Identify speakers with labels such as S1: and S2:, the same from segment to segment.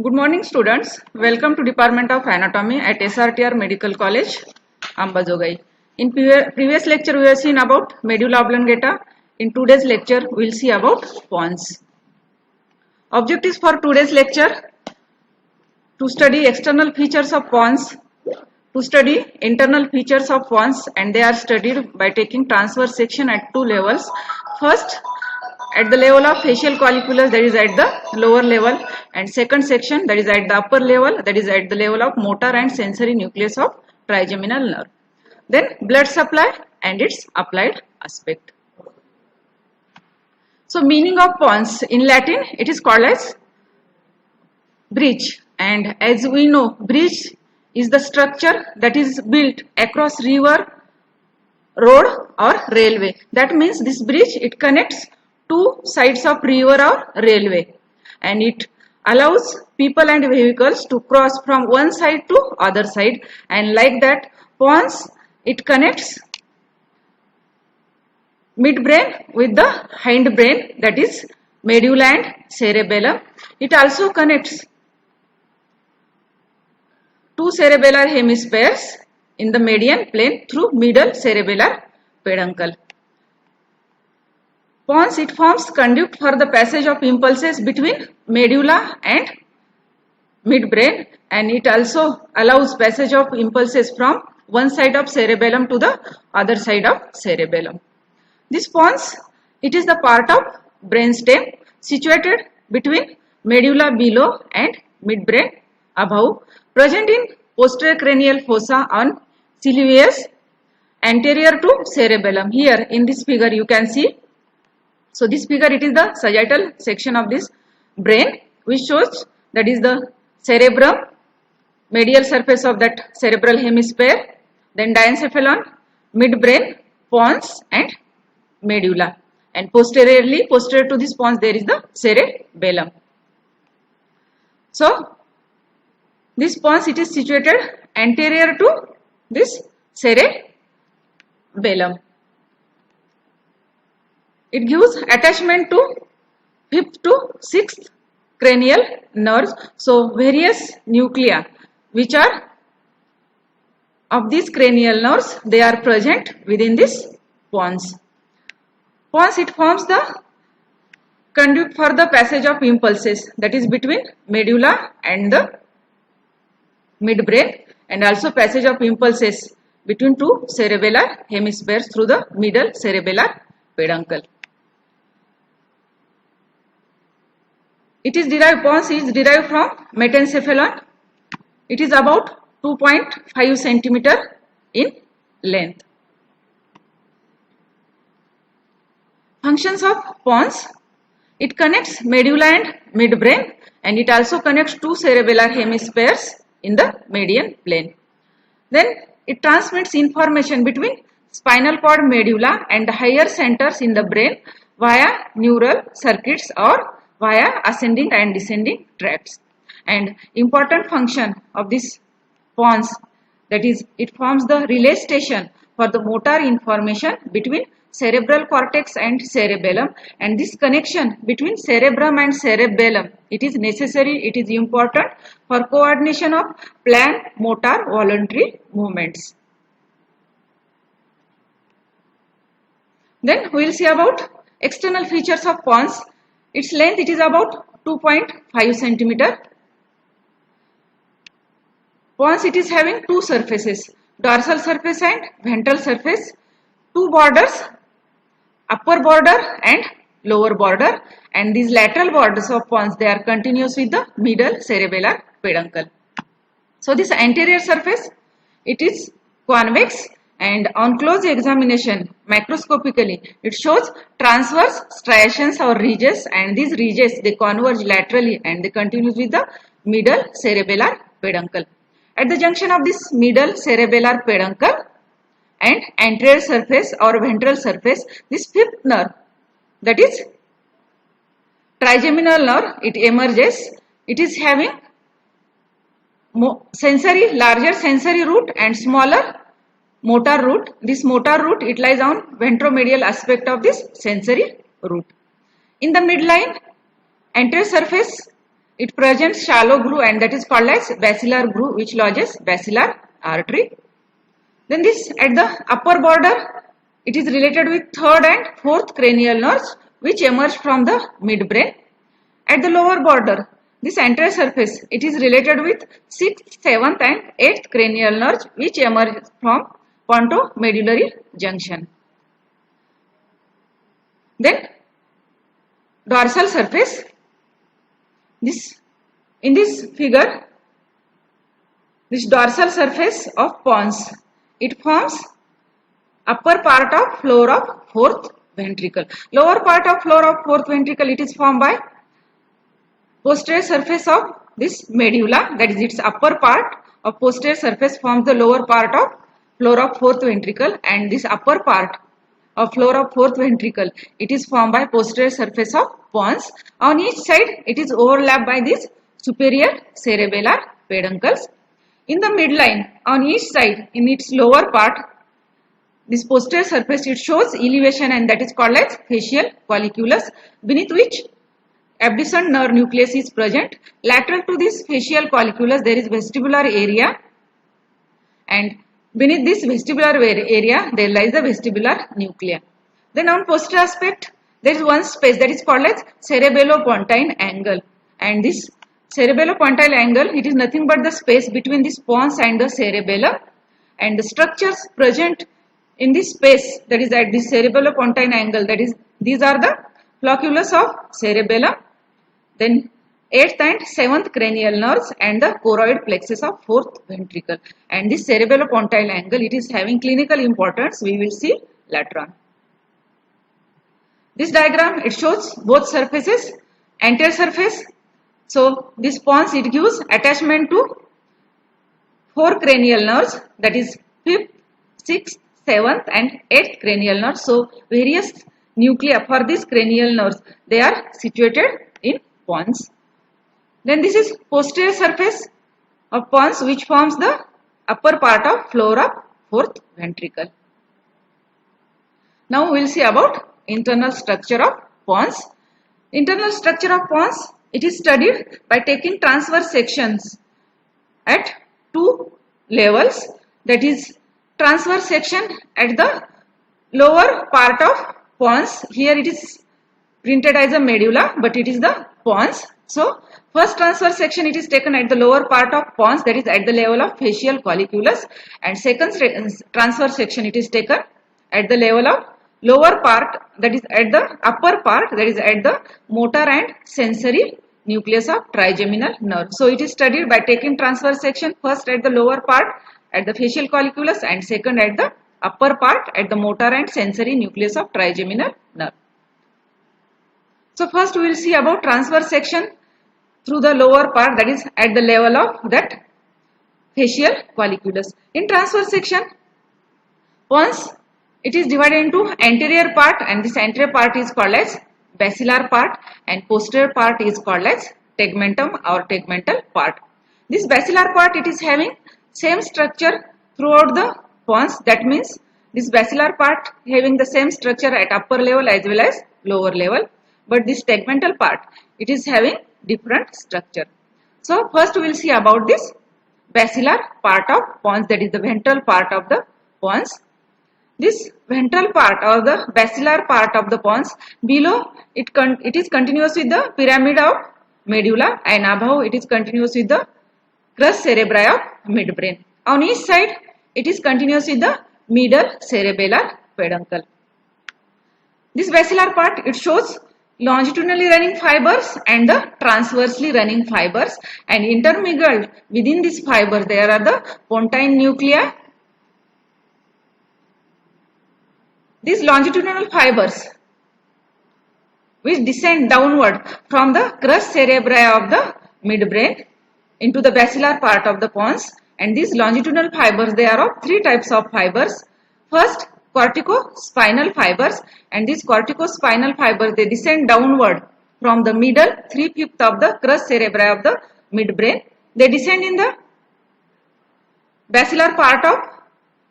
S1: Good morning, students. Welcome to Department of Anatomy at SRTR Medical College, Ambazogai. In previous lecture, we have seen about medulla oblongata. In today's lecture, we will see about pons. Objectives for today's lecture: to study external features of pons, to study internal features of pons, and they are studied by taking transverse section at two levels. First, at the level of facial colliculus, that is at the lower level, and second section, that is at the upper level, that is at the level of motor and sensory nucleus of trigeminal nerve. Then blood supply and its applied aspect. So meaning of pons, in Latin it is called as bridge, and as we know, bridge is the structure that is built across river, road or railway. That means this bridge, it connects two sides of river or railway, and it allows people and vehicles to cross from one side to other side, and like that pons, it connects midbrain with the hindbrain, that is medulla and cerebellum. It also connects two cerebellar hemispheres in the median plane through middle cerebellar peduncle. Pons, it forms conduit for the passage of impulses between medulla and midbrain, and it also allows passage of impulses from one side of cerebellum to the other side of cerebellum. This pons, it is the part of brainstem situated between medulla below and midbrain above, present in posterior cranial fossa on ciliaus anterior to cerebellum. Here in this figure you can see. So this figure, it is the sagittal section of this brain, which shows that is the cerebrum, medial surface of that cerebral hemisphere, then diencephalon, midbrain, pons and medulla, and posterior to this pons there is the cerebellum. So this pons, it is situated anterior to this cerebellum. It gives attachment to 5th to 6th cranial nerves. So various nuclei which are of these cranial nerves, they are present within this pons. Pons, it forms the conduit for the passage of impulses, that is between medulla and the midbrain, and also passage of impulses between two cerebellar hemispheres through the middle cerebellar peduncle. It is derived, pons is derived from metencephalon. It is about 2.5 centimeter in length. Functions of pons: it connects medulla and midbrain, and it also connects two cerebellar hemispheres in the median plane. Then it transmits information between spinal cord medulla and higher centers in the brain via neural circuits or via ascending and descending tracts. And important function of this pons, that is, it forms the relay station for the motor information between cerebral cortex and cerebellum, and this connection between cerebrum and cerebellum, it is necessary, it is important for coordination of planned motor voluntary movements. Then we will see about external features of pons. Its length, it is about 2.5 centimeter. Pons, it is having two surfaces, dorsal surface and ventral surface, two borders, upper border and lower border, and these lateral borders of pons, they are continuous with the middle cerebellar peduncle. So this anterior surface, it is convex, and on close examination macroscopically, it shows transverse striations or ridges, and these ridges, they converge laterally and they continue with the middle cerebellar peduncle. At the junction of this middle cerebellar peduncle and anterior surface or ventral surface, this fifth nerve, that is trigeminal nerve, it emerges. It is having larger sensory root and smaller motor root. This motor root, it lies on ventromedial aspect of this sensory root. In the midline anterior surface, it presents shallow groove and that is called as basilar groove which lodges basilar artery. Then this at the upper border, it is related with third and fourth cranial nerves which emerge from the midbrain. At the lower border, this anterior surface, it is related with 6th, 7th and 8th cranial nerves which emerge from pontomedullary junction. Then dorsal surface, in this figure, this dorsal surface of pons, it forms upper part of floor of fourth ventricle. Lower part of floor of fourth ventricle, it is formed by posterior surface of this medulla, that is its upper part of posterior surface forms the lower part of floor of fourth ventricle, and this upper part of floor of fourth ventricle, it is formed by posterior surface of pons. On each side, it is overlapped by these superior cerebellar peduncles. In the midline, on each side, in its lower part, this posterior surface, it shows elevation and that is called as facial colliculus, beneath which abducent nerve nucleus is present. Lateral to this facial colliculus, there is vestibular area, and beneath this vestibular area, there lies the vestibular nuclei. Then on posterior aspect, there is one space that is called as cerebellopontine angle, and this cerebellopontine angle, it is nothing but the space between this pons and the cerebellum, and the structures present in this space, that is at this cerebellopontine angle, that is these are the flocculus of cerebellum, then 8th and 7th cranial nerves and the choroid plexus of 4th ventricle. And this cerebellopontine angle, it is having clinical importance, we will see later on. This diagram, it shows both surfaces, anterior surface. So this pons, it gives attachment to 4 cranial nerves, that is 5th, 6th, 7th and 8th cranial nerves. So various nuclei for these cranial nerves, they are situated in pons. Then this is posterior surface of pons which forms the upper part of floor of 4th ventricle. Now we will see about internal structure of pons. Internal structure of pons, it is studied by taking transverse sections at 2 levels, that is transverse section at the lower part of pons. Here it is printed as a medulla, but it is the pons. So first transverse section, it is taken at the lower part of pons, that is at the level of facial colliculus, and second transverse section, it is taken at the level of lower part, that is at the upper part, that is at the motor and sensory nucleus of trigeminal nerve. So it is studied by taking transverse section first at the lower part at the facial colliculus and second at the upper part at the motor and sensory nucleus of trigeminal nerve. So first we will see about transverse section through the lower part, that is at the level of that facial colliculus. In transverse section, pons, it is divided into anterior part, and this anterior part is called as basilar part and posterior part is called as tegmentum or tegmental part. This basilar part, it is having same structure throughout the pons, that means this basilar part having the same structure at upper level as well as lower level, but this tegmental part, it is having different structure. So first we will see about this basilar part of pons, that is the ventral part of the pons. This ventral part or the basilar part of the pons, below it is continuous with the pyramid of medulla, and above it is continuous with the crus cerebri of midbrain. On each side, it is continuous with the middle cerebellar peduncle. This basilar part, it shows longitudinally running fibers and the transversely running fibers, and intermingled within these fibers there are the pontine nuclei. These longitudinal fibers which descend downward from the crus cerebri of the midbrain into the basilar part of the pons, and these longitudinal fibers, they are of 3 types of fibers. First, corticospinal fibers, and these corticospinal fibers, they descend downward from the middle 3/5 of the crus cerebri of the midbrain. They descend in the basilar part of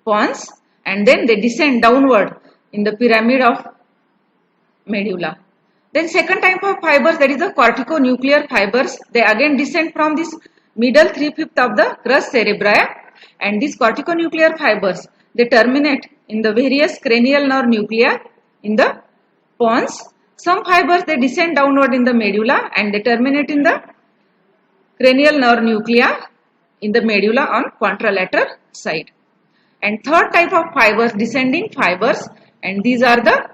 S1: pons and then they descend downward in the pyramid of medulla. Then second type of fibers, that is the corticonuclear fibers. They again descend from this middle 3/5 of the crus cerebri, and these corticonuclear fibers, they terminate in the various cranial nerve nuclei in the pons. Some fibers, they descend downward in the medulla and they terminate in the cranial nerve nuclei in the medulla on contralateral side. And third type of fibers, descending fibers, and these are the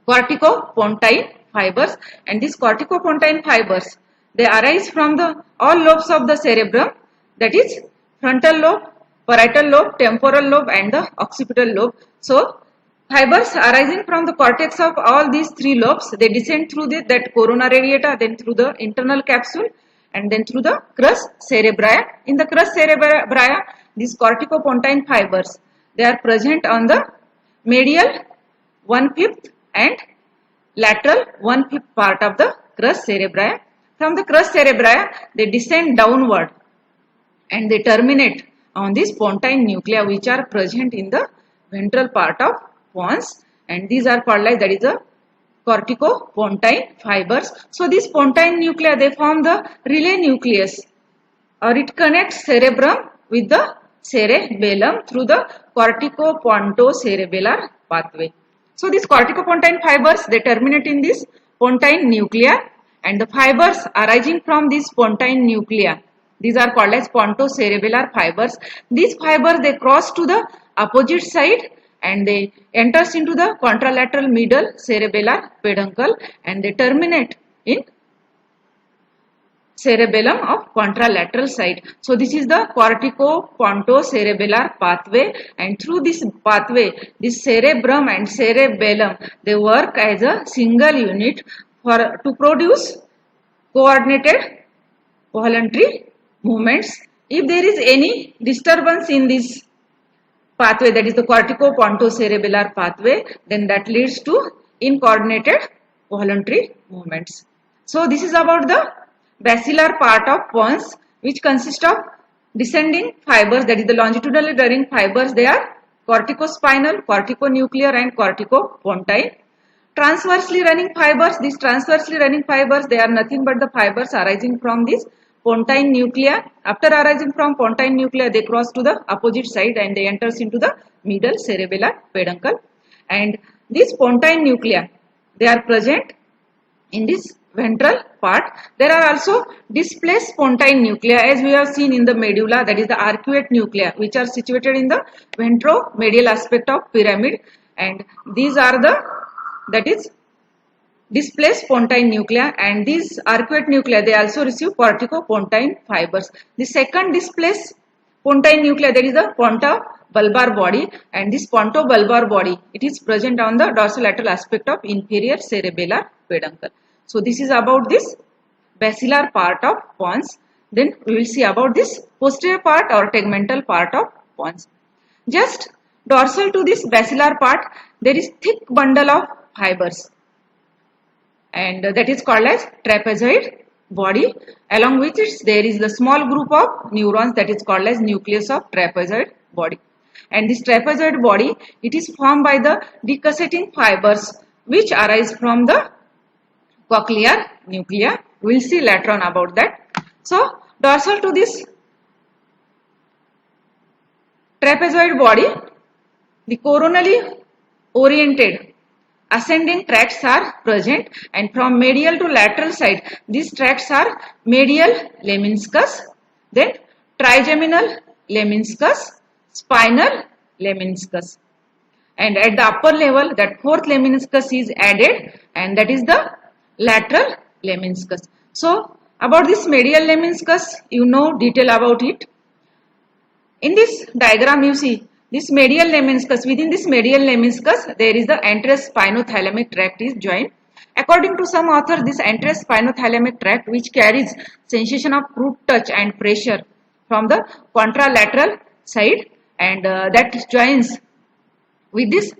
S1: corticopontine fibers. And these corticopontine fibers, they arise from the all lobes of the cerebrum, that is frontal lobe, parietal lobe, temporal lobe and the occipital lobe. So fibers arising from the cortex of all these three lobes, they descend through that corona radiata, then through the internal capsule and then through the crus cerebri. In the crus cerebri, these corticopontine fibers, they are present on the medial 1/5 and lateral 1/5 part of the crus cerebri. From the crus cerebri, they descend downward and they terminate on these pontine nuclei which are present in the ventral part of pons, and these are called like, that is the corticopontine fibers. So these pontine nuclei, they form the relay nucleus, or it connects cerebrum with the cerebellum through the corticopontocerebellar pathway. So these corticopontine fibers, they terminate in this pontine nuclei, and the fibers arising from these pontine nuclei, these are called as pontocerebellar fibers. These fibers, they cross to the opposite side and they enters into the contralateral middle cerebellar peduncle and they terminate in cerebellum of contralateral side. So this is the corticopontocerebellar pathway, and through this pathway, this cerebrum and cerebellum, they work as a single unit to produce coordinated voluntary movements. If there is any disturbance in this pathway, that is the corticopontocerebellar pathway, then that leads to incoordinated voluntary movements. So this is about the basilar part of pons, which consists of descending fibers, that is the longitudinally running fibers. They are corticospinal, corticonuclear and corticopontine. Transversely running fibers, these transversely running fibers, they are nothing but the fibers arising from these pontine nuclei. After arising from pontine nuclei, they cross to the opposite side and they enters into the middle cerebellar peduncle. And these pontine nuclei, they are present in this ventral part. There are also displaced pontine nuclei, as we have seen in the medulla, that is the arcuate nuclei, which are situated in the ventromedial aspect of pyramid, and these are the, that is displaced pontine nuclei, and these arcuate nuclei, they also receive corticopontine fibers. The second displaced pontine nuclei, that is the pontobulbar body, and this pontobulbar body, it is present on the dorsolateral aspect of inferior cerebellar peduncle. So this is about this basilar part of pons. Then we will see about this posterior part or tegmental part of pons. Just dorsal to this basilar part, there is thick bundle of fibers, and that is called as trapezoid body. Along with it, there is the small group of neurons, that is called as nucleus of trapezoid body. And this trapezoid body, it is formed by the decussating fibers which arise from the cochlear nuclei. We will see later on about that. So dorsal to this trapezoid body, the coronally oriented ascending tracts are present, and from medial to lateral side, these tracts are medial lemniscus, then trigeminal lemniscus, spinal lemniscus, and at the upper level, that fourth lemniscus is added, and that is the lateral lemniscus. So about this medial lemniscus, you know detail about it. In this diagram, you see this medial lemniscus. Within this medial lemniscus, there is the anterоспinothalamic tract is joined. According to some authors, this anterоспinothalamic tract, which carries sensation of root touch and pressure from the contralateral side, and that joins with this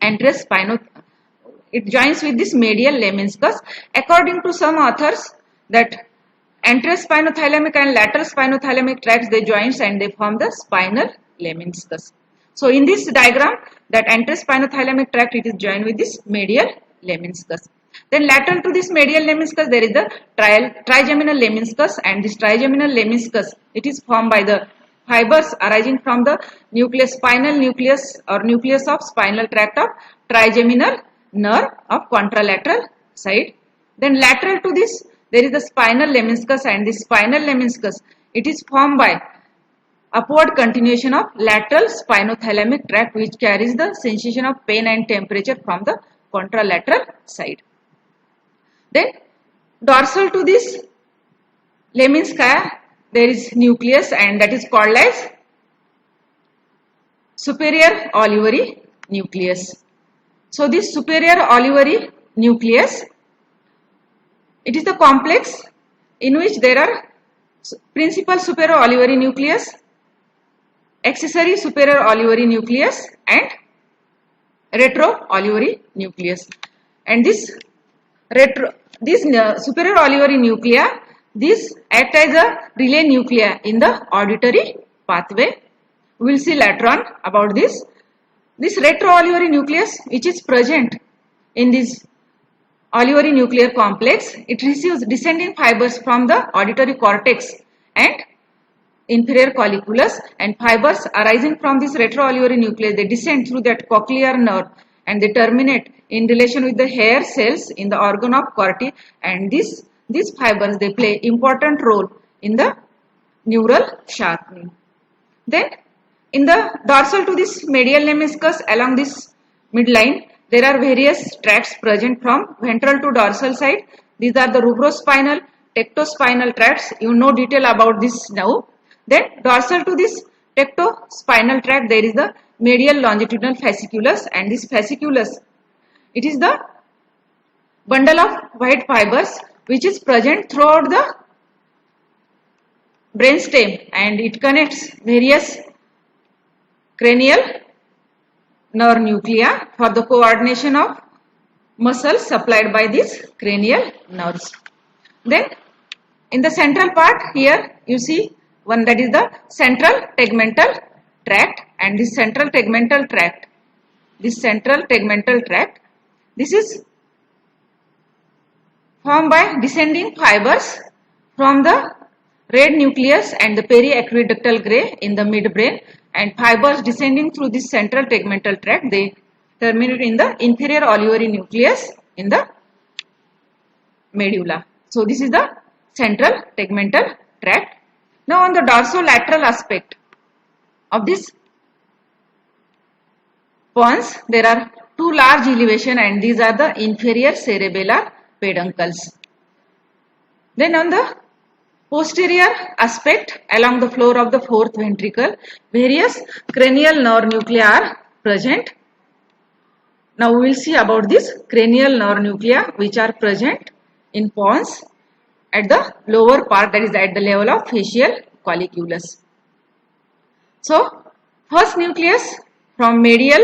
S1: it joins with this medial lemniscus. According to some authors, that anterоспinothalamic and lateral spinothalamic tracts, they joins and they form the spinal lemniscus. So in this diagram, that anterоспinothalamic tract, it is joined with this medial lemniscus. Then lateral to this medial lemniscus there is the trigeminal lemniscus, and this trigeminal lemniscus, it is formed by the fibers arising from the nucleus, spinal nucleus or nucleus of spinal tract of trigeminal nerve of contralateral side. Then lateral to this there is the spinal lemniscus, and this spinal lemniscus, it is formed by upward continuation of lateral spinothalamic tract, which carries the sensation of pain and temperature from the contralateral side. Then dorsal to this lemniscus there is nucleus, and that is called as superior olivary nucleus. So this superior olivary nucleus, it is the complex in which there are principal superior olivary nucleus, accessory superior olivary nucleus, and retro olivary nucleus. And this superior olivary nuclei, this act as a relay nuclei in the auditory pathway. We will see later on about this. This retro olivary nucleus, which is present in this olivary nuclear complex, it receives descending fibers from the auditory cortex and inferior colliculus, and fibers arising from this retroolivary nucleus, they descend through that cochlear nerve and they terminate in relation with the hair cells in the organ of Corti, and these fibers, they play important role in the neural sharpening. Then in the dorsal to this medial lemniscus along this midline, there are various tracts present from ventral to dorsal side. These are the rubrospinal, tectospinal tracts. You know detail about this now. Then dorsal to this tectospinal tract, there is the medial longitudinal fasciculus, and this fasciculus, it is the bundle of white fibers which is present throughout the brainstem, and it connects various cranial nerve nuclei for the coordination of muscles supplied by these cranial nerves. Then in the central part here you see one, that is the central tegmental tract, and this central tegmental tract, this is formed by descending fibers from the red nucleus and the periaqueductal gray in the midbrain, and fibers descending through this central tegmental tract, they terminate in the inferior olivary nucleus in the medulla. So this is the central tegmental tract. Now on the dorsolateral aspect of this pons, there are two large elevation, and these are the inferior cerebellar peduncles. Then on the posterior aspect along the floor of the fourth ventricle, various cranial nerve nuclei are present. Now we will see about this cranial nerve nuclei which are present in pons at the lower part, that is at the level of facial colliculus. So first nucleus from medial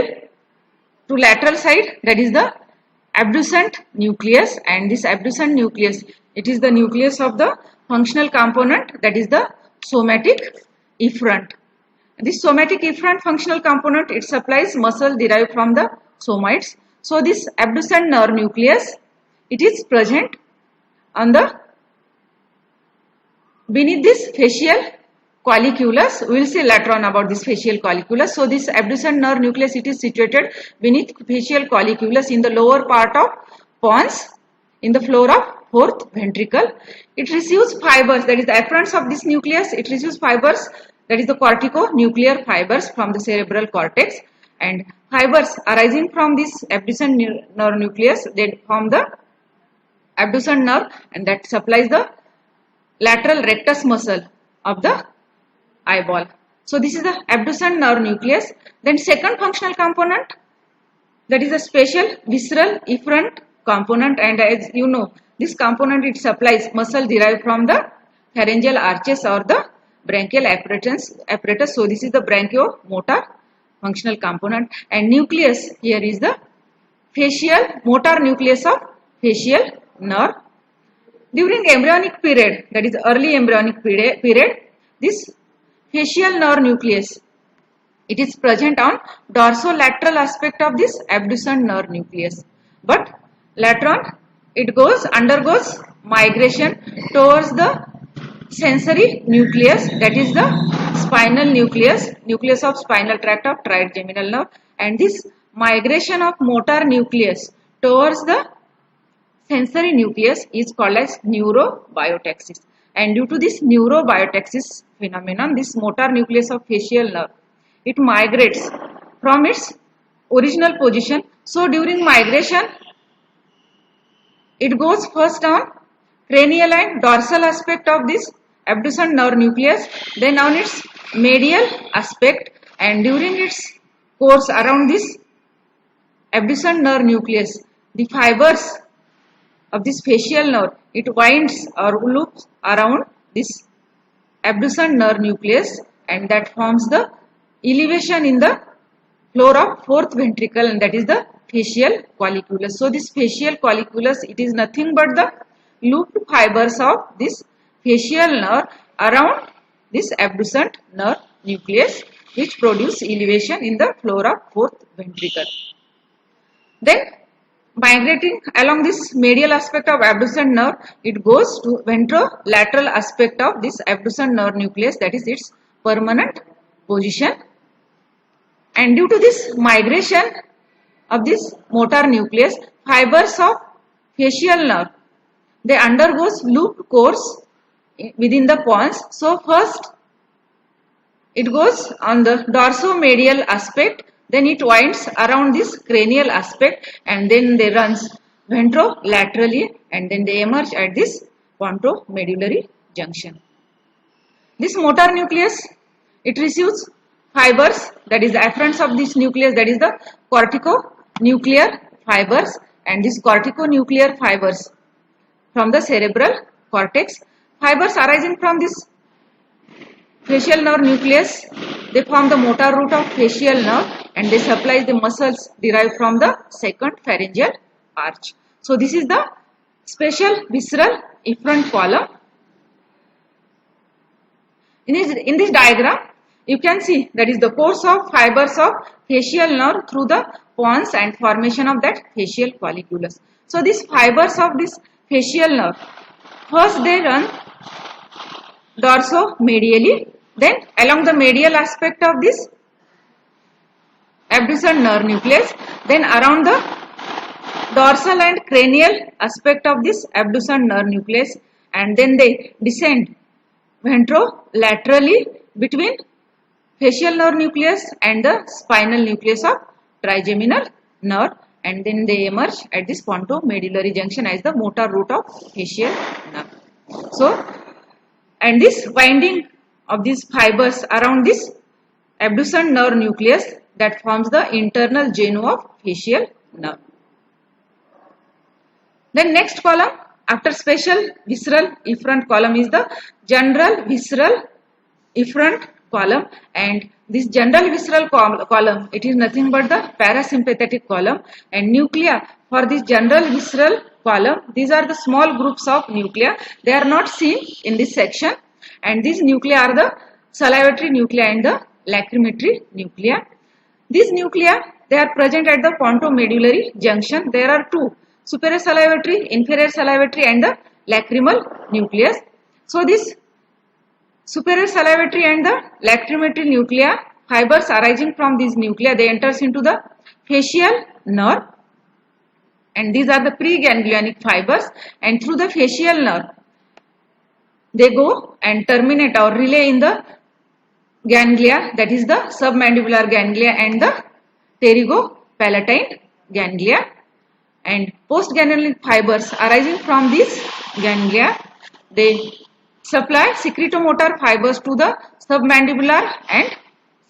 S1: to lateral side, that is the abducent nucleus, and this abducent nucleus, it is the nucleus of the functional component, that is the somatic efferent. This somatic efferent functional component, it supplies muscle derived from the somites. So this abducent nerve nucleus, it is present on the beneath this facial colliculus. We will see later on about this facial colliculus. So this abducent nerve nucleus, it is situated beneath facial colliculus in the lower part of pons in the floor of fourth ventricle. It receives fibers, that is the afferents of this nucleus, it receives fibers, that is the corticonuclear fibers from the cerebral cortex, and fibers arising from this abducent nerve nucleus, they form the abducent nerve, and that supplies the lateral rectus muscle of the eyeball. So this is the abducent nerve nucleus. Then second functional component, that is a spatial visceral efferent component, and as you know, this component, it supplies muscle derived from the pharyngeal arches or the branchial apparatus. So this is the branchiomotor functional component, and nucleus here is the facial motor nucleus of facial nerve. During embryonic period, that is early embryonic period, this facial nerve nucleus, it is present on dorsolateral aspect of this abducent nerve nucleus, but later on it undergoes migration towards the sensory nucleus, that is the spinal nucleus of spinal tract of trigeminal nerve, and this migration of motor nucleus towards the sensory nucleus is called as neurobiotaxis. And due to this neurobiotaxis phenomenon, this motor nucleus of facial nerve, it migrates from its original position. So during migration, it goes first on cranial and dorsal aspect of this abducent nerve nucleus, then on its medial aspect, and during its course around this abducent nerve nucleus, the fibers of this facial nerve, it winds or loops around this abducent nerve nucleus, and that forms the elevation in the floor of fourth ventricle, and that is the facial colliculus. So this facial colliculus, it is nothing but the looped fibers of this facial nerve around this abducent nerve nucleus, which produce elevation in the floor of fourth ventricle. Then migrating along this medial aspect of abducent nerve, it goes to ventrolateral aspect of this abducent nerve nucleus, that is its permanent position. And due to this migration of this motor nucleus, fibers of facial nerve, they undergoes looped course within the pons. So first it goes on the dorsomedial aspect, then it winds around this cranial aspect, and then they runs ventrolaterally, and then they emerge at this pontomedullary junction. This motor nucleus, it receives fibers, that is the afferents of this nucleus, that is the corticonuclear fibers, and these corticonuclear fibers from the cerebral cortex, fibers arising from this facial nerve nucleus, they form the motor root of facial nerve, and they supply the muscles derived from the second pharyngeal arch. So this is the special visceral efferent column. In this diagram, you can see that is the course of fibers of facial nerve through the pons and formation of that facial colliculus. So these fibers of this facial nerve, first they run dorsomedially, then along the medial aspect of this abducent nerve nucleus, then around the dorsal and cranial aspect of this abducent nerve nucleus, and then they descend ventrolaterally between facial nerve nucleus and the spinal nucleus of trigeminal nerve, and then they emerge at this pontomedullary junction as the motor root of facial nerve. So, and this winding of these fibers around this abducent nerve nucleus, that forms the internal genu of facial nerve. Then next column after special visceral efferent column is the general visceral efferent column, and this general visceral column, it is nothing but the parasympathetic column, and nuclei for this general visceral column, these are the small groups of nuclei, they are not seen in this section, and these nuclei are the salivatory nuclei and the lacrimatory nuclei. These nuclei, they are present at the pontomedullary junction. There are two, superior salivatory, inferior salivatory, and the lacrimal nucleus. So this superior salivatory and the lacrimatory nuclei, fibers arising from these nuclei, they enters into the facial nerve, and these are the preganglionic fibers, and through the facial nerve they go and terminate or relay in the ganglia, that is the submandibular ganglia and the pterygopalatine ganglia, and postganglionic fibers arising from these ganglia, they supply secretomotor fibers to the submandibular and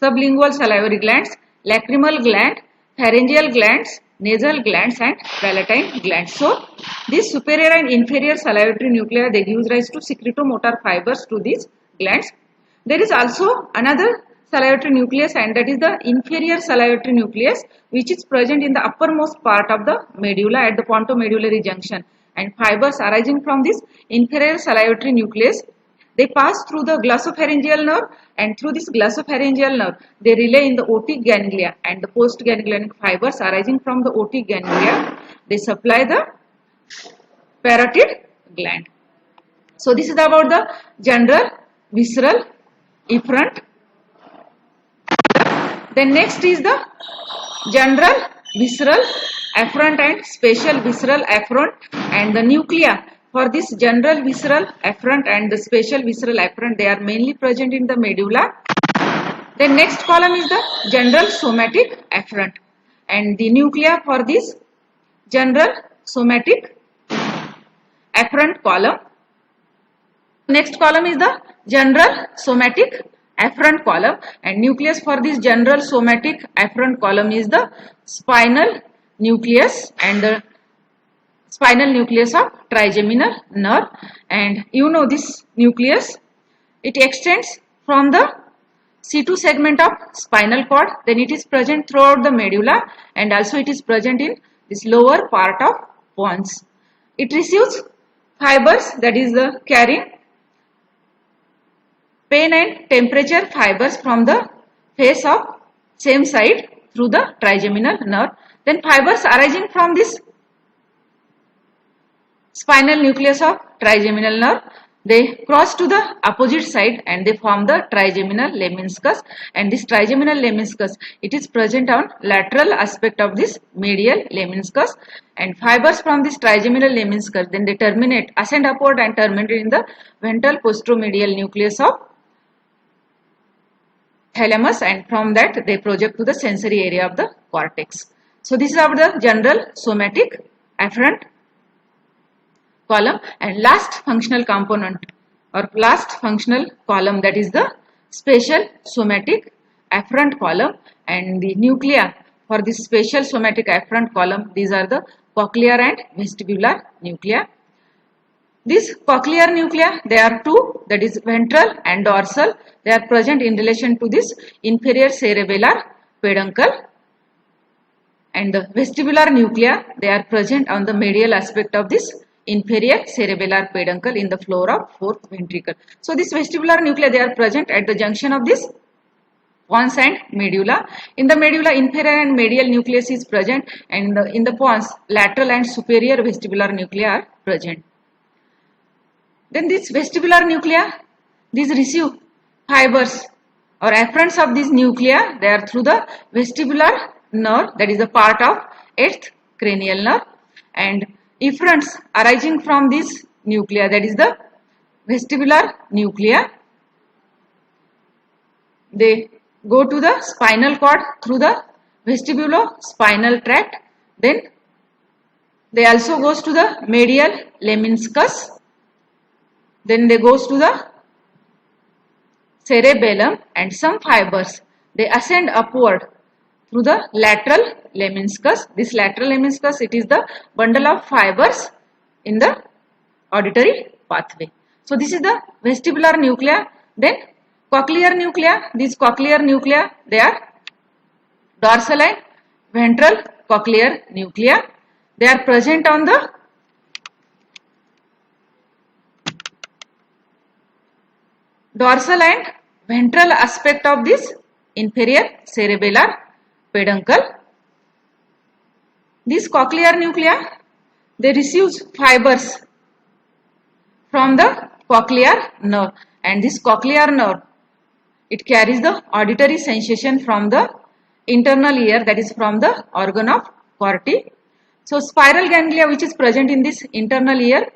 S1: sublingual salivary glands, lacrimal gland, pharyngeal glands, nasal glands, and palatine glands. So these superior and inferior salivatory nuclei, they give rise to secretomotor fibers to these glands. There is also another salivatory nucleus, and that is the inferior salivatory nucleus, which is present in the uppermost part of the medulla at the pontomedullary junction, and fibers arising from this inferior salivatory nucleus, they pass through the glossopharyngeal nerve, and through this glossopharyngeal nerve they relay in the otic ganglia, and the postganglionic fibers arising from the otic ganglia, they supply the parotid gland. So this is about the general visceral efferent. Then next is the general visceral afferent and special visceral afferent, and the nuclei for this general visceral afferent and the special visceral afferent, they are mainly present in the medulla. Then next column is the general somatic afferent, and the nuclei for this general somatic afferent column. Next column is the general somatic afferent column, and nucleus for this general somatic afferent column is the spinal nucleus and the spinal nucleus of trigeminal nerve. And you know this nucleus, it extends from the C2 segment of spinal cord, then it is present throughout the medulla, and also it is present in this lower part of pons. It receives fibers, that is the carrying pain and temperature fibers from the face of same side through the trigeminal nerve. Then fibers arising from this spinal nucleus of trigeminal nerve, they cross to the opposite side and they form the trigeminal lemniscus, and this trigeminal lemniscus, it is present on lateral aspect of this medial lemniscus, and fibers from this trigeminal lemniscus, then they terminate, ascend upward and terminate in the ventral posteromedial nucleus of thalamus, and from that they project to the sensory area of the cortex. So this is about the general somatic afferent column. And last functional component or last functional column, that is the spatial somatic afferent column, and the nuclei for this spatial somatic afferent column, these are the cochlear and vestibular nuclei. These cochlear nuclei, they are two, that is ventral and dorsal. They are present in relation to this inferior cerebellar peduncle, and the vestibular nuclei, they are present on the medial aspect of this inferior cerebellar peduncle in the floor of fourth ventricle. So this vestibular nuclei, they are present at the junction of this pons and medulla. In the medulla, inferior and medial nucleus is present, and in the pons, lateral and superior vestibular nuclei are present. Then this vestibular nuclei, these receive fibers or afferents of these nuclei, they are through the vestibular nerve, that is a part of eighth cranial nerve, and efferents arising from this nuclei, that is the vestibular nuclei, they go to the spinal cord through the vestibulospinal tract, then they also goes to the medial lemniscus, then they goes to the cerebellum, and some fibers, they ascend upward through the lateral lemniscus. This lateral lemniscus, it is the bundle of fibers in the auditory pathway. So this is the vestibular nuclei. Then cochlear nuclei, these cochlear nuclei, they are dorsal and ventral cochlear nuclei. They are present on the dorsal and ventral aspect of this inferior cerebellar peduncle. These cochlear nuclei, they receive fibers from the cochlear nerve, and this cochlear nerve, it carries the auditory sensation from the internal ear, that is from the organ of Corti. So spiral ganglia, which is present in this internal ear,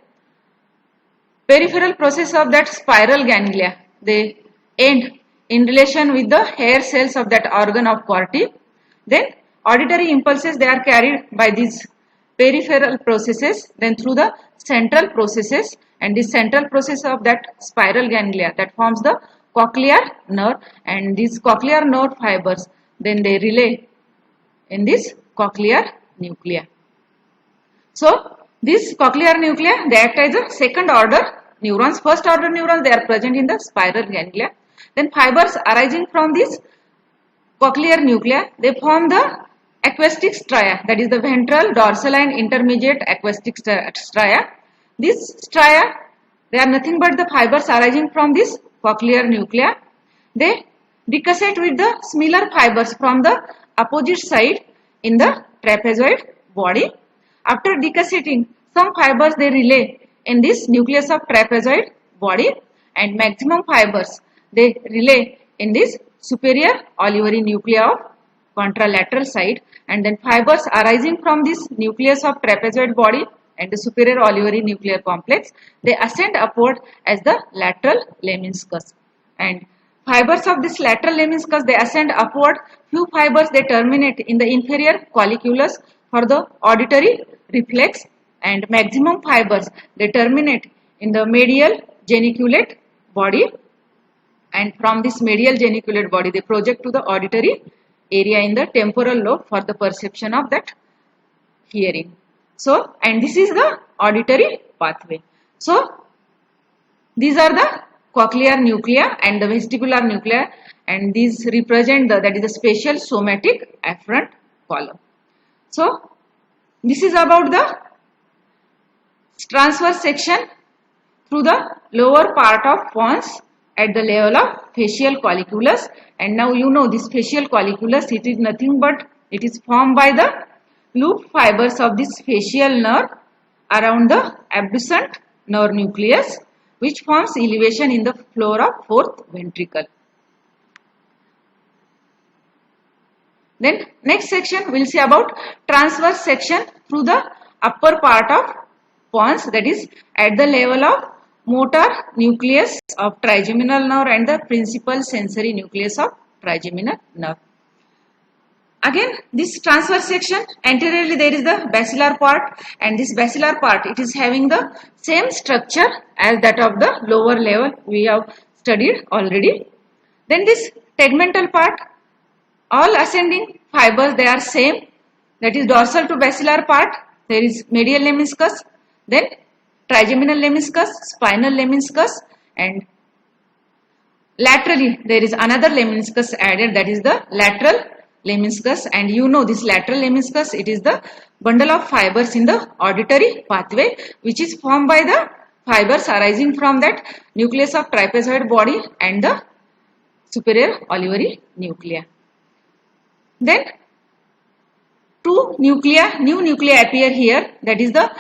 S1: peripheral process of that spiral ganglia, they end in relation with the hair cells of that organ of Corti. Then auditory impulses, they are carried by these peripheral processes, then through the central processes, and this central process of that spiral ganglia, that forms the cochlear nerve, and these cochlear nerve fibers, then they relay in this cochlear nuclei. So these cochlear nuclei, they act as a second order neurons. First order neurons, they are present in the spiral ganglia. Then fibers arising from these cochlear nuclei, they form the acoustic stria, that is the ventral, dorsal and intermediate acoustic stria. These stria, they are nothing but the fibers arising from this cochlear nuclei. They decussate with the similar fibers from the opposite side in the trapezoid body. After decussating, some fibers they relay in this nucleus of trapezoid body, and maximum fibers they relay in this superior olivary nuclei of contralateral side, and then fibers arising from this nucleus of trapezoid body and the superior olivary nuclear complex, they ascend upward as the lateral lemniscus, and fibers of this lateral lemniscus they ascend upward. Few fibers they terminate in the inferior colliculus for the auditory reflex, and maximum fibers they terminate in the medial geniculate body, and from this medial geniculate body they project to the auditory area in the temporal lobe for the perception of that hearing. So, and this is the auditory pathway. So, these are the cochlear nuclei and the vestibular nuclei, and these represent the, that is the spatial somatic afferent column. So, this is about the transverse section through the lower part of pons at the level of facial colliculus, and now you know this facial colliculus, it is nothing but it is formed by the loop fibers of this facial nerve around the abducent nerve nucleus, which forms elevation in the floor of fourth ventricle. Then next section we will see about transverse section through the upper part of pons, that is at the level of motor nucleus of trigeminal nerve and the principal sensory nucleus of trigeminal nerve. Again, this transverse section, anteriorly there is the basilar part, and this basilar part it is having the same structure as that of the lower level we have studied already. Then this tegmental part, all ascending fibers they are same, that is dorsal to basilar part there is medial lemniscus, then trigeminal lemniscus, spinal lemniscus, and laterally there is another lemniscus added, that is the lateral lemniscus, and you know this lateral lemniscus, it is the bundle of fibers in the auditory pathway which is formed by the fibers arising from that nucleus of trapezoid body and the superior olivary nuclei. Then two nuclei, new nuclei appear here, that is the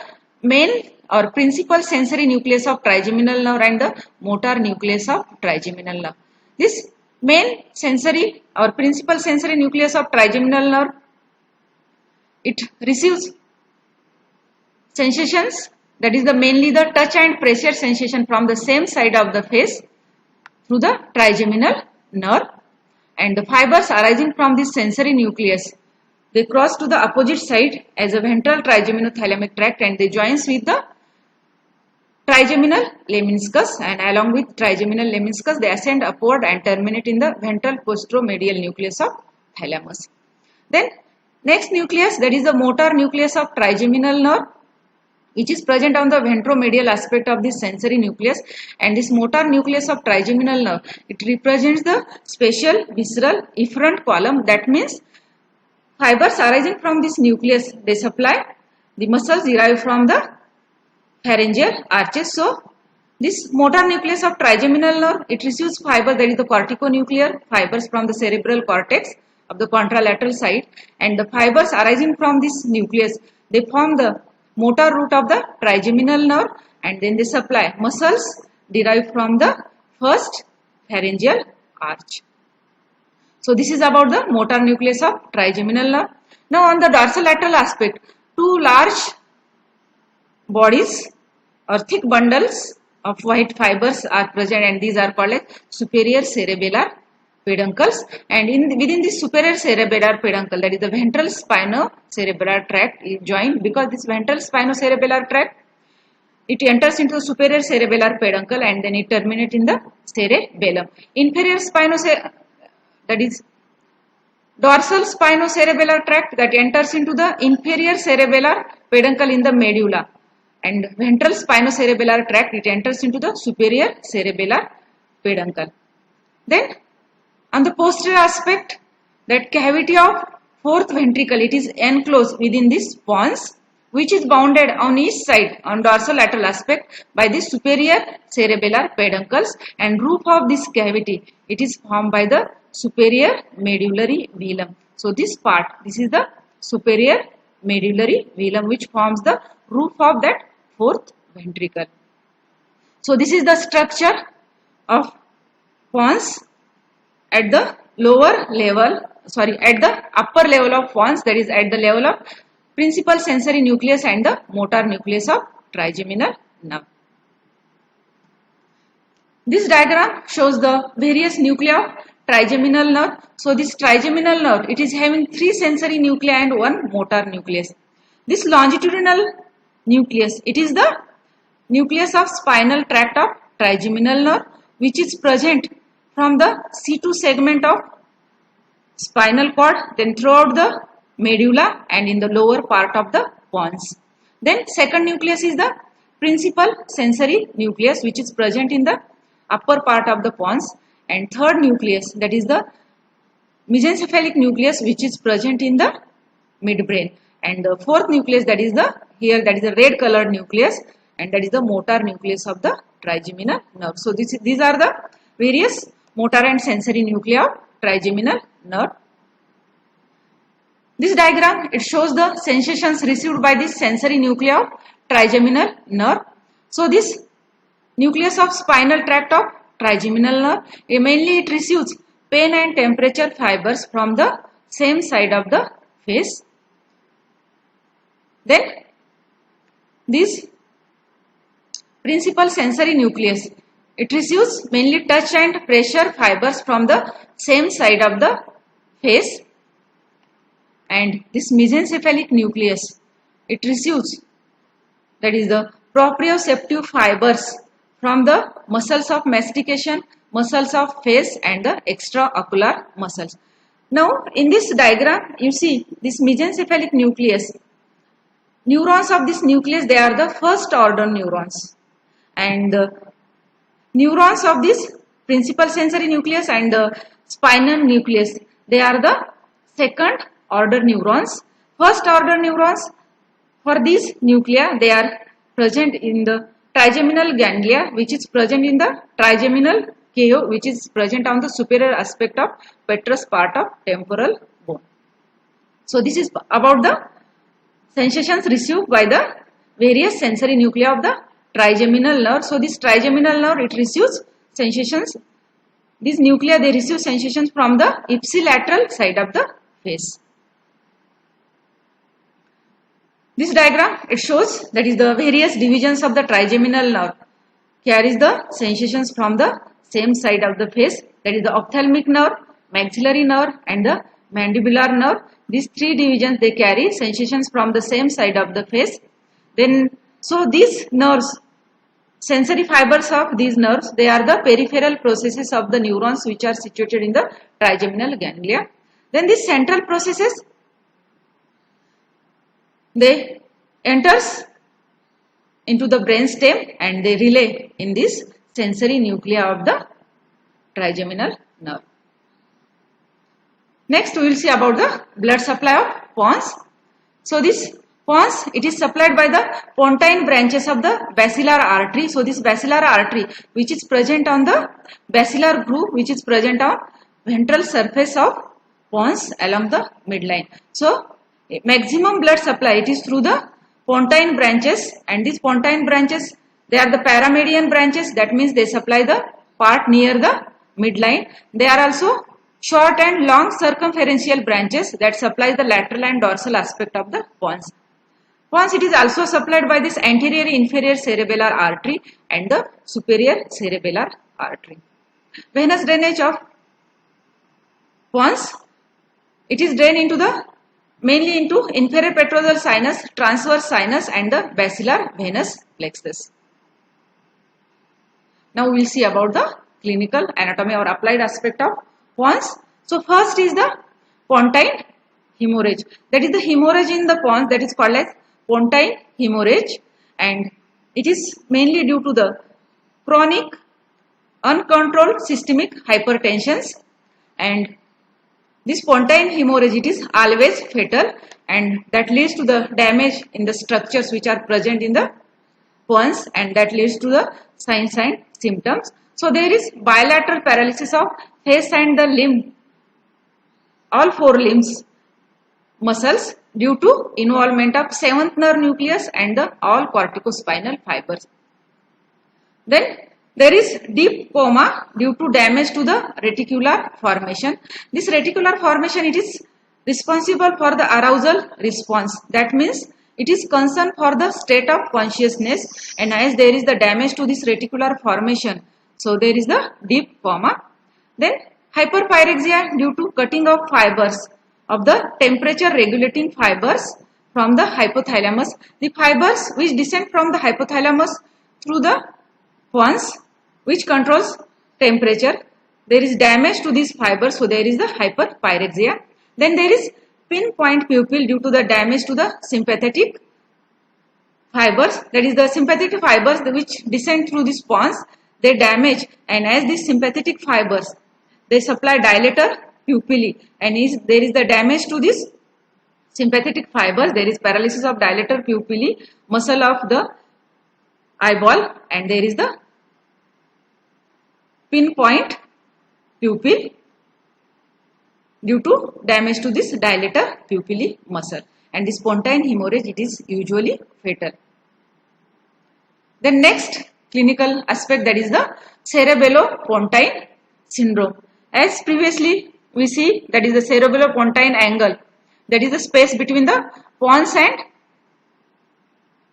S1: main or principal sensory nucleus of trigeminal nerve and the motor nucleus of trigeminal nerve. This main sensory or principal sensory nucleus of trigeminal nerve, it receives sensations, that is the mainly the touch and pressure sensation from the same side of the face through the trigeminal nerve, and the fibers arising from this sensory nucleus they cross to the opposite side as a ventral trigeminothalamic tract, and they joins with the trigeminal lemniscus, and along with trigeminal lemniscus they ascend upward and terminate in the ventral posteromedial nucleus of thalamus. Then next nucleus, that is the motor nucleus of trigeminal nerve, which is present on the ventromedial aspect of this sensory nucleus, and this motor nucleus of trigeminal nerve it represents the spatial visceral efferent column. That means fibers arising from this nucleus they supply the muscles derived from the pharyngeal arches. So this motor nucleus of trigeminal nerve it receives fiber, that is the corticonuclear fibers from the cerebral cortex of the contralateral side, and the fibers arising from this nucleus they form the motor root of the trigeminal nerve, and then they supply muscles derived from the first pharyngeal arch. So this is about the motor nucleus of trigeminal nerve. Now on the dorsolateral aspect, two large bodies or thick bundles of white fibers are present, and these are called as superior cerebellar peduncles, and within this superior cerebellar peduncle, that is the ventral spinocerebellar tract is joined, because this ventral spinocerebellar tract it enters into the superior cerebellar peduncle and then it terminates in the cerebellum. Inferior that is dorsal spinocerebellar tract that enters into the inferior cerebellar peduncle in the medulla, and ventral spinocerebellar tract it enters into the superior cerebellar peduncle. Then on the posterior aspect, that cavity of fourth ventricle it is enclosed within this pons, which is bounded on each side on dorsolateral aspect by the superior cerebellar peduncles, and roof of this cavity it is formed by the superior medullary velum. So this part, this is the superior medullary velum, which forms the roof of that fourth ventricle. So this is the structure of pons at the at the upper level of pons, that is at the level of principal sensory nucleus and the motor nucleus of trigeminal nerve. This diagram shows the various nuclei of trigeminal nerve. So this trigeminal nerve, it is having 3 sensory nuclei and 1 motor nucleus. This longitudinal nucleus, it is the nucleus of spinal tract of trigeminal nerve, which is present from the C2 segment of spinal cord, then throughout the medulla and in the lower part of the pons. Then second nucleus is the principal sensory nucleus, which is present in the upper part of the pons, and third nucleus, that is the mesencephalic nucleus, which is present in the midbrain, and the fourth nucleus, that is the red colored nucleus, and that is the motor nucleus of the trigeminal nerve. So these are the various motor and sensory nuclei of trigeminal nerve. This diagram, it shows the sensations received by this sensory nuclei of trigeminal nerve. So this nucleus of spinal tract of trigeminal nerve, mainly it receives pain and temperature fibers from the same side of the face. Then this principal sensory nucleus, it receives mainly touch and pressure fibers from the same side of the face, and this mesencephalic nucleus, it receives, that is the proprioceptive fibers from the muscles of mastication, muscles of face, and the extraocular muscles. Now in this diagram you see this mesencephalic nucleus, neurons of this nucleus, they are the first order neurons, and the neurons of this principal sensory nucleus and the spinal nucleus, they are the second order neurons. First order neurons, for these nuclei, they are present in the trigeminal ganglia, which is present in the trigeminal KO, which is present on the superior aspect of petrous part of temporal bone. So this is about the sensations received by the various sensory nuclei of the trigeminal nerve. So this trigeminal nerve, it receives sensations, these nuclei, they receive sensations from the ipsilateral side of the face. This diagram, it shows, that is the various divisions of the trigeminal nerve carries the sensations from the same side of the face, that is the ophthalmic nerve, maxillary nerve, and the mandibular nerve. These 3 divisions, they carry sensations from the same side of the face. Then, so these nerves, sensory fibers of these nerves, they are the peripheral processes of the neurons which are situated in the trigeminal ganglia. Then these central processes, they enters into the brainstem and they relay in this sensory nuclei of the trigeminal nerve. Next we will see about the blood supply of pons. So this pons, it is supplied by the pontine branches of the basilar artery. So this basilar artery, which is present on the basilar groove, which is present on ventral surface of pons along the midline. So maximum blood supply, it is through the pontine branches, and these pontine branches, they are the paramedian branches, that means they supply the part near the midline. They are also short and long circumferential branches that supply the lateral and dorsal aspect of the pons. Pons, it is also supplied by this anterior inferior cerebellar artery and the superior cerebellar artery. Venous drainage of pons, it is drained into the mainly into inferior petrosal sinus, transverse sinus, and the basilar venous plexus. Now we will see about the clinical anatomy or applied aspect of pons. So first is the pontine hemorrhage. That is the hemorrhage in the pons, that is called as pontine hemorrhage, and it is mainly due to the chronic uncontrolled systemic hypertensions, and this pontine hemorrhage, it is always fatal, and that leads to the damage in the structures which are present in the pons, and that leads to the signs and symptoms. So there is bilateral paralysis of face and the limb, all 4 limbs muscles. due to involvement of seventh nerve nucleus and the all corticospinal fibers. Then there is deep coma due to damage to the reticular formation. This reticular formation, it is responsible for the arousal response. That means it is concerned for the state of consciousness, and as there is the damage to this reticular formation, so there is the deep coma. Then hyperpyrexia due to cutting of fibers of the temperature regulating fibers from the hypothalamus. The fibers which descend from the hypothalamus through the pons which controls temperature, there is damage to these fibers, so there is the hyperpyrexia. Then there is pinpoint pupil due to the damage to the sympathetic fibers, that is the sympathetic fibers which descend through this pons, they damage, and as these sympathetic fibers, they supply dilator pupillae, and there is the damage to this sympathetic fibers, there is paralysis of dilator pupillae, muscle of the eyeball, and there is the pinpoint pupil due to damage to this dilator pupillae muscle, and this pontine hemorrhage, it is usually fatal. The next clinical aspect, that is the cerebellopontine syndrome. As previously we see, that is the cerebellopontine angle, that is the space between the pons and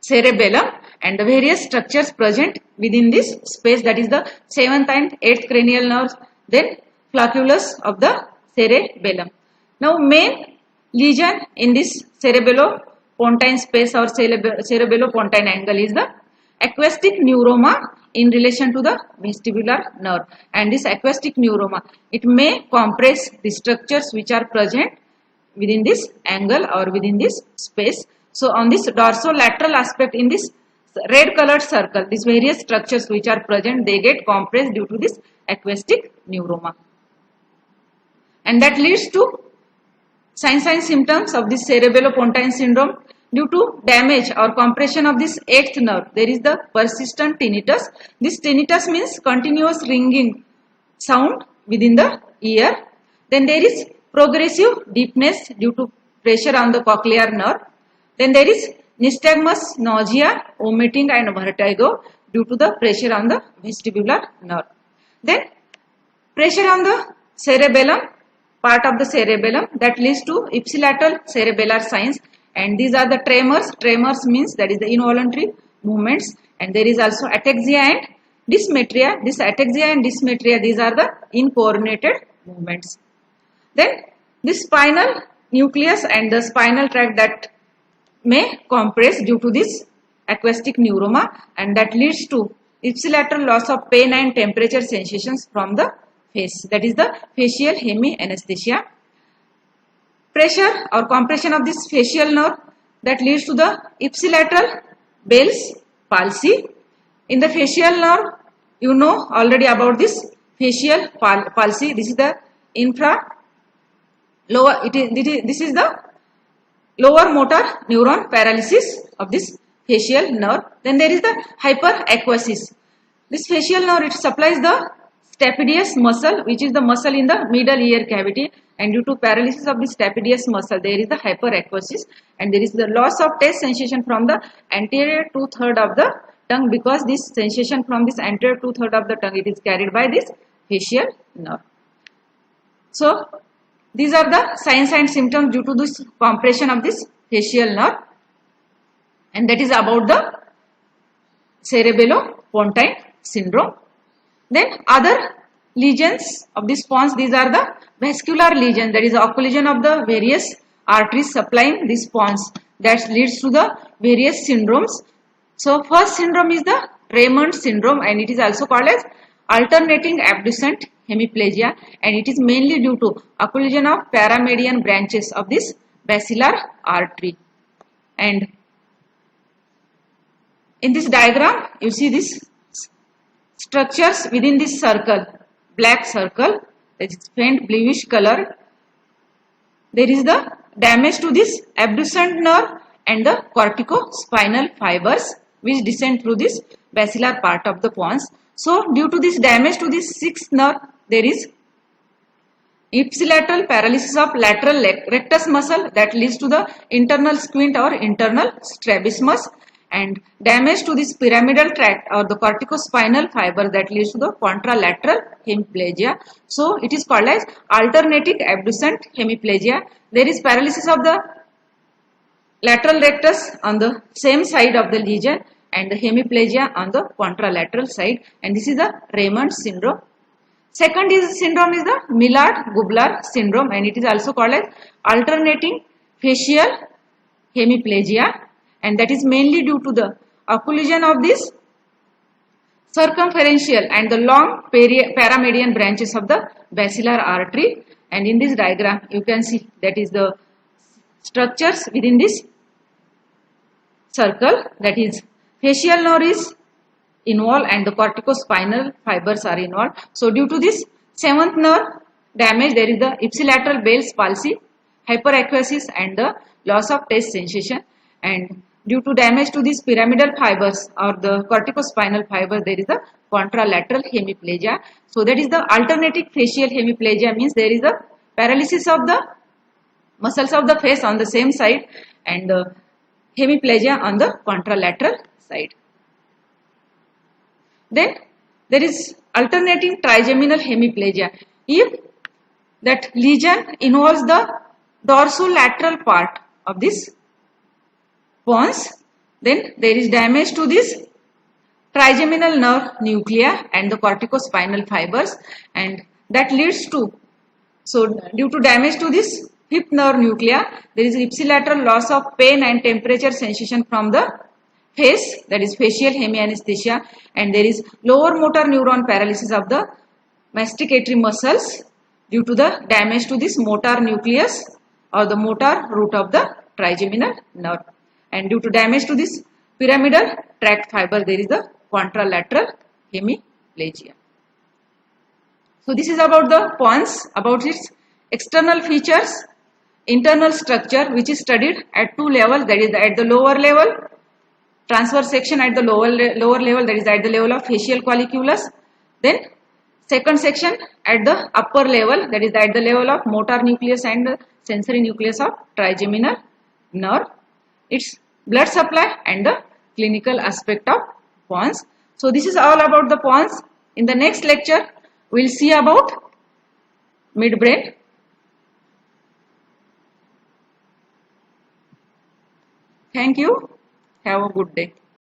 S1: cerebellum, and the various structures present within this space, that is the 7th and 8th cranial nerves, then flocculus of the cerebellum. Now main lesion in this cerebellopontine space or cerebellopontine angle is the aquestic neuroma in relation to the vestibular nerve, and this aquestic neuroma, it may compress the structures which are present within this angle or within this space. So on this dorsolateral aspect, in this red colored circle, these various structures which are present, they get compressed due to this aquestic neuroma, and that leads to signs and symptoms of this cerebellopontine syndrome. Due to damage or compression of this 8th nerve, there is the persistent tinnitus. This tinnitus means continuous ringing sound within the ear. Then there is progressive deafness due to pressure on the cochlear nerve. Then there is nystagmus, nausea, vomiting and vertigo due to the pressure on the vestibular nerve. Then pressure on the cerebellum, part of the cerebellum, that leads to ipsilateral cerebellar signs, and these are the tremors. Tremors means that is the involuntary movements, and there is also ataxia and dysmetria. This ataxia and dysmetria, these are the incoordinated movements. Then the spinal nucleus and the spinal tract, that may compress due to this aquestic neuroma, and that leads to ipsilateral loss of pain and temperature sensations from the face, that is the facial hemianesthesia. Pressure or compression of this facial nerve, that leads to the ipsilateral Bell's palsy. In the facial nerve, you know already about this facial palsy. This is the this is the lower motor neuron paralysis of this facial nerve. Then there is the hyperacusis. This facial nerve, it supplies the stapedius muscle, which is the muscle in the middle ear cavity, and due to paralysis of the stapedius muscle, there is the hyperacusis, and there is the loss of taste sensation from the anterior 2/3 of the tongue, because this sensation from this anterior 2/3 of the tongue, it is carried by this facial nerve. So these are the signs and symptoms due to this compression of this facial nerve, and that is about the cerebellopontine syndrome. Then other lesions of this pons, these are the vascular lesion, that is the occlusion of the various arteries supplying this pons, that leads to the various syndromes. So first syndrome is the Raymond syndrome, and it is also called as alternating abducent hemiplegia, and it is mainly due to occlusion of paramedian branches of this basilar artery. And in this diagram, you see this structures within this circle, black circle, that is faint bluish color. There is the damage to this abducent nerve and the corticospinal fibers which descend through this basilar part of the pons. So due to this damage to this 6th nerve, there is ipsilateral paralysis of lateral rectus muscle that leads to the internal squint or internal strabismus, and damage to this pyramidal tract or the corticospinal fiber that leads to the contralateral hemiplegia. So it is called as alternating abducent hemiplegia. There is paralysis of the lateral rectus on the same side of the lesion and the hemiplegia on the contralateral side, and this is the Raymond syndrome. Second syndrome is the Millard-Gubler syndrome, and it is also called as alternating facial hemiplegia, and that is mainly due to the occlusion of this circumferential and the long paramedian branches of the basilar artery. And in this diagram you can see that is the structures within this circle, that is facial nerve is involved and the corticospinal fibers are involved. So due to this seventh nerve damage, there is the ipsilateral Bell's palsy, hyperacusis and the loss of taste sensation, and due to damage to these pyramidal fibers or the corticospinal fiber, there is the contralateral hemiplegia. So that is the alternating facial hemiplegia, means there is the paralysis of the muscles of the face on the same side and the hemiplegia on the contralateral side. Then there is alternating trigeminal hemiplegia. If that lesion involves the dorsolateral part of this pons, then there is damage to this trigeminal nerve nuclei and the corticospinal fibers, and that leads to, so due to damage to this fifth nerve nuclei, there is ipsilateral loss of pain and temperature sensation from the face, that is facial hemianesthesia, and there is lower motor neuron paralysis of the masticatory muscles due to the damage to this motor nucleus or the motor root of the trigeminal nerve, and due to damage to this pyramidal tract fiber, there is the contralateral hemiplegia. So this is about the pons, about its external features, internal structure, which is studied at two levels, that is at the lower level, transverse section at the lower level, that is at the level of facial colliculus. Then second section at the upper level, that is at the level of motor nucleus and the sensory nucleus of trigeminal nerve, its blood supply and the clinical aspect of pons. So this is all about the pons. In the next lecture we will see about midbrain. Thank you. Have a good day.